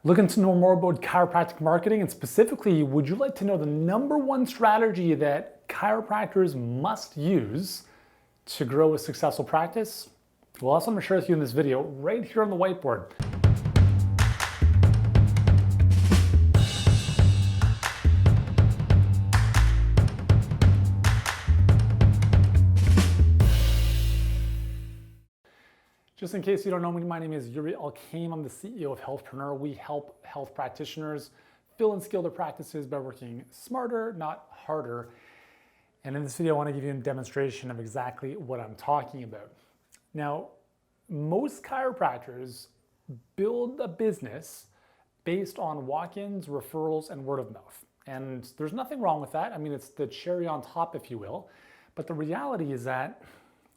Looking to know more about chiropractic marketing, and specifically, would you like to know the #1 strategy that chiropractors must use to grow a successful practice? Well, that's what I'm gonna share with you in this video right here on the whiteboard. Just in case you don't know me, my name is Yuri Elkaim. I'm the CEO of Healthpreneur. We help health practitioners fill and scale their practices by working smarter, not harder. And in this video, I want to give you a demonstration of exactly what I'm talking about. Now, most chiropractors build a business based on walk-ins, referrals, and word of mouth. And there's nothing wrong with that. I mean, it's the cherry on top, if you will. But the reality is that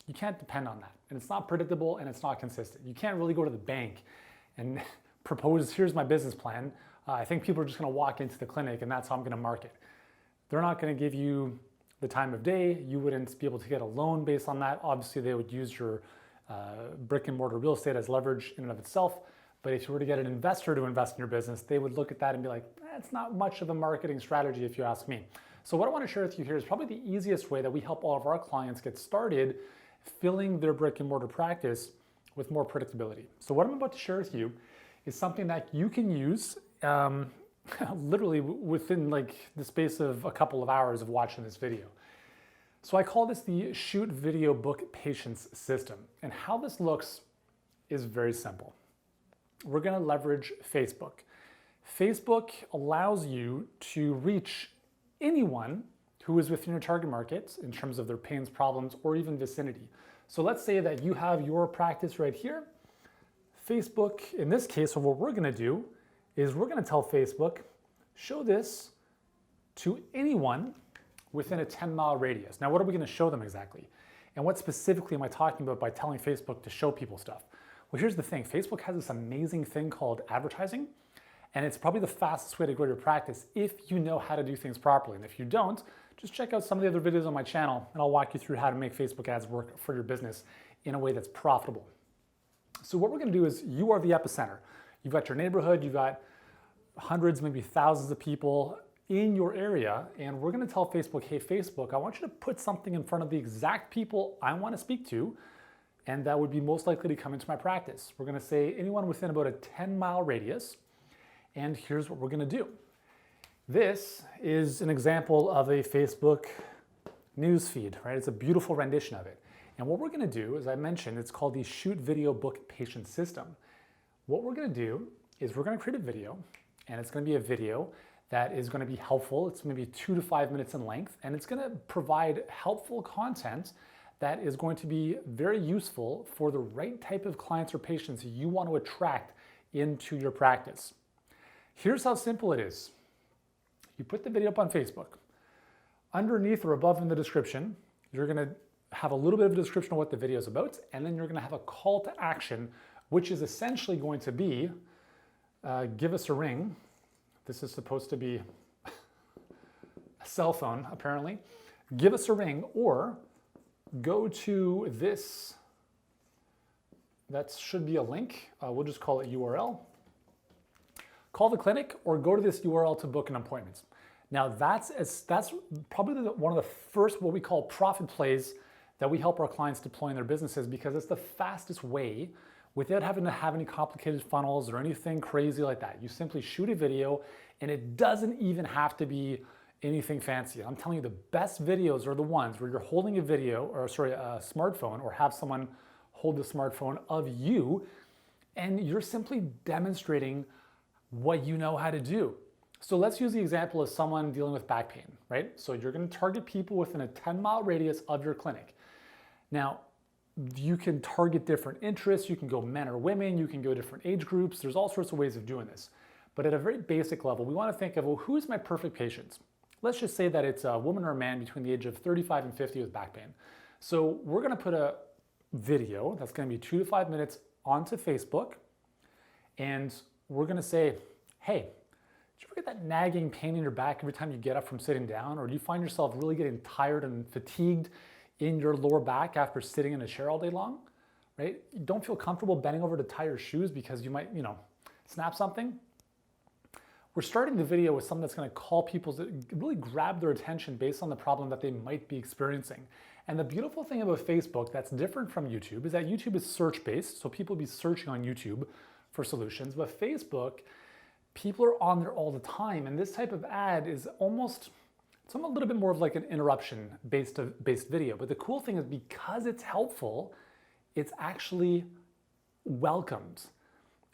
you can't depend on that. And it's not predictable and it's not consistent. You can't really go to the bank and propose, here's my business plan. I think people are just gonna walk into the clinic and that's how I'm gonna market. They're not gonna give you the time of day. You wouldn't be able to get a loan based on that. Obviously, they would use your brick and mortar real estate as leverage in and of itself. But if you were to get an investor to invest in your business, they would look at that and be like, it's not much of a marketing strategy if you ask me. So what I wanna share with you here is probably the easiest way that we help all of our clients get started filling their brick and mortar practice with more predictability. So what I'm about to share with you is something that you can use literally within like the space of a couple of hours of watching this video. So I call this the Shoot Video Book Patience System. And how this looks is very simple. We're gonna leverage Facebook. Facebook allows you to reach anyone who is within your target market in terms of their pains, problems, or even vicinity. So let's say that you have your practice right here. Facebook, in this case, so what we're gonna do is we're gonna tell Facebook, show this to anyone within a 10-mile radius. Now, what are we gonna show them exactly? And what specifically am I talking about by telling Facebook to show people stuff? Well, here's the thing. Facebook has this amazing thing called advertising, and it's probably the fastest way to grow your practice if you know how to do things properly. And if you don't, just check out some of the other videos on my channel and I'll walk you through how to make Facebook ads work for your business in a way that's profitable. So what we're gonna do is you are the epicenter. You've got your neighborhood, you've got hundreds, maybe thousands of people in your area, and we're gonna tell Facebook, hey Facebook, I want you to put something in front of the exact people I wanna speak to, and that would be most likely to come into my practice. We're gonna say anyone within about a 10-mile radius, and here's what we're gonna do. This is an example of a Facebook news feed, right? It's a beautiful rendition of it. And what we're gonna do, as I mentioned, it's called the Shoot Video Book Patience System. What we're gonna do is we're gonna create a video, and it's gonna be a video that is gonna be helpful. It's maybe 2 to 5 minutes in length, and it's gonna provide helpful content that is going to be very useful for the right type of clients or patients you want to attract into your practice. Here's how simple it is. You put the video up on Facebook. Underneath or above in the description, you're gonna have a little bit of a description of what the video is about, and then you're gonna have a call to action, which is essentially going to be, give us a ring. This is supposed to be a cell phone, apparently. Give us a ring, or go to this, that should be a link. We'll just call it URL. Call the clinic or go to this URL to book an appointment. Now that's probably one of the first what we call profit plays that we help our clients deploy in their businesses, because it's the fastest way without having to have any complicated funnels or anything crazy like that. You simply shoot a video, and it doesn't even have to be anything fancy. I'm telling you, the best videos are the ones where you're holding a smartphone, or have someone hold the smartphone of you, and you're simply demonstrating what you know how to do. So let's use the example of someone dealing with back pain, right? So you're gonna target people within a 10-mile radius of your clinic. Now, you can target different interests. You can go men or women, you can go different age groups. There's all sorts of ways of doing this. But at a very basic level, we wanna think of, well, who's my perfect patient? Let's just say that it's a woman or a man between the age of 35 and 50 with back pain. So we're gonna put a video that's gonna be 2 to 5 minutes onto Facebook, and we're gonna say, hey, did you ever get that nagging pain in your back every time you get up from sitting down? Or do you find yourself really getting tired and fatigued in your lower back after sitting in a chair all day long, right? You don't feel comfortable bending over to tie your shoes because you might, snap something? We're starting the video with something that's going to call people to really grab their attention based on the problem that they might be experiencing. And the beautiful thing about Facebook that's different from YouTube is that YouTube is search-based, so people will be searching on YouTube for solutions, but Facebook, people are on there all the time, and this type of ad is almost, it's a little bit more of like an interruption-based video. But the cool thing is because it's helpful, it's actually welcomed,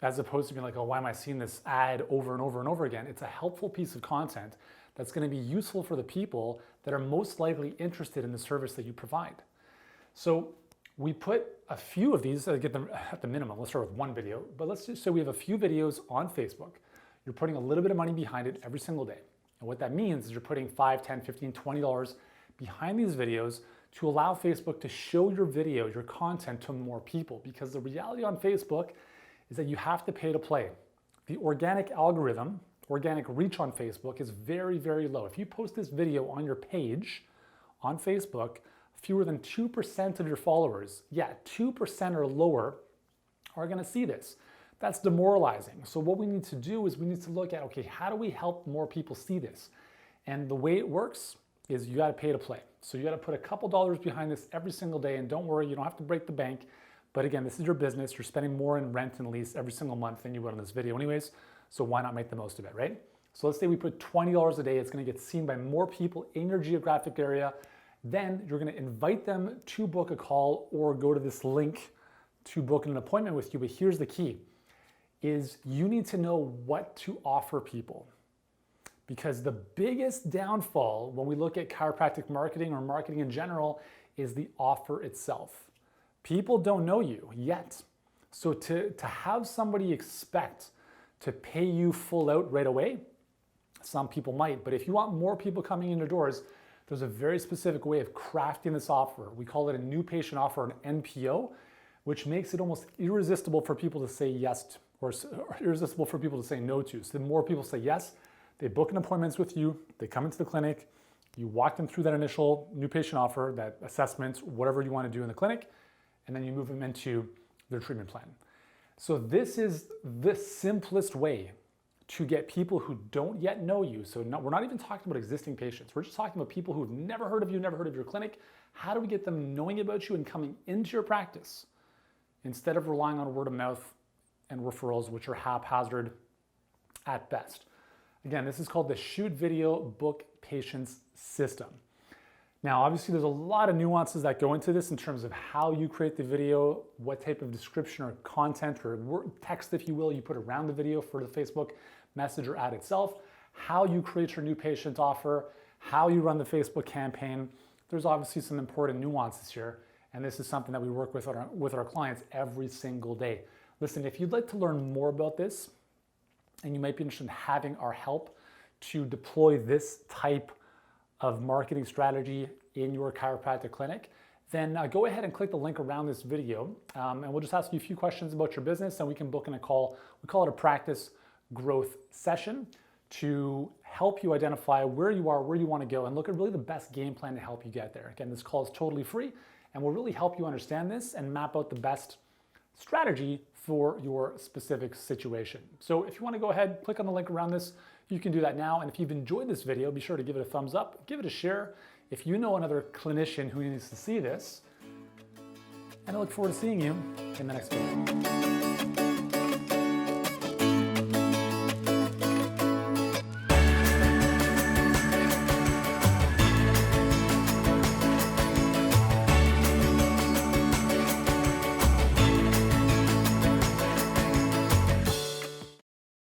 as opposed to being like, oh, why am I seeing this ad over and over and over again? It's a helpful piece of content that's going to be useful for the people that are most likely interested in the service that you provide. So we put a few of these, get them at the minimum. Let's start with one video, but let's just say we have a few videos on Facebook. You're putting a little bit of money behind it every single day. And what that means is you're putting $5, $10, $15, $20 behind these videos to allow Facebook to show your video, your content to more people. Because the reality on Facebook is that you have to pay to play. The organic algorithm, organic reach on Facebook is very, very low. If you post this video on your page on Facebook, fewer than 2% of your followers, 2% or lower, are gonna see this. That's demoralizing. So what we need to do is we need to look at, okay, how do we help more people see this? And the way it works is you gotta pay to play. So you gotta put a couple dollars behind this every single day, and don't worry, you don't have to break the bank. But again, this is your business. You're spending more in rent and lease every single month than you would on this video anyways. So why not make the most of it, right? So let's say we put $20 a day. It's gonna get seen by more people in your geographic area. Then you're gonna invite them to book a call or go to this link to book an appointment with you. But here's the key, is you need to know what to offer people. Because the biggest downfall when we look at chiropractic marketing or marketing in general is the offer itself. People don't know you yet. So to have somebody expect to pay you full out right away, some people might, but if you want more people coming in your doors, there's a very specific way of crafting this offer. We call it a new patient offer, an NPO, which makes it almost irresistible for people to say yes to, or irresistible for people to say no to. So the more people say yes, they book an appointment with you, they come into the clinic, you walk them through that initial new patient offer, that assessment, whatever you want to do in the clinic, and then you move them into their treatment plan. So this is the simplest way to get people who don't yet know you. So we're not even talking about existing patients. We're just talking about people who've never heard of you, never heard of your clinic. How do we get them knowing about you and coming into your practice instead of relying on word of mouth and referrals, which are haphazard at best? Again, this is called the Shoot Video Book Patients System. Now, obviously, there's a lot of nuances that go into this in terms of how you create the video, what type of description or content or text, if you will, you put around the video for the Facebook message or ad itself, how you create your new patient offer, how you run the Facebook campaign. There's obviously some important nuances here, and this is something that we work with our clients every single day. Listen, if you'd like to learn more about this, and you might be interested in having our help to deploy this type of marketing strategy in your chiropractic clinic, then go ahead and click the link around this video, and we'll just ask you a few questions about your business, and we can book in a call. We call it a practice growth session to help you identify where you are, where you want to go, and look at really the best game plan to help you get there. Again, this call is totally free, and will really help you understand this and map out the best strategy for your specific situation. So if you want to go ahead, click on the link around this, you can do that now. And if you've enjoyed this video, be sure to give it a thumbs up, give it a share. If you know another clinician who needs to see this, and I look forward to seeing you in the next video.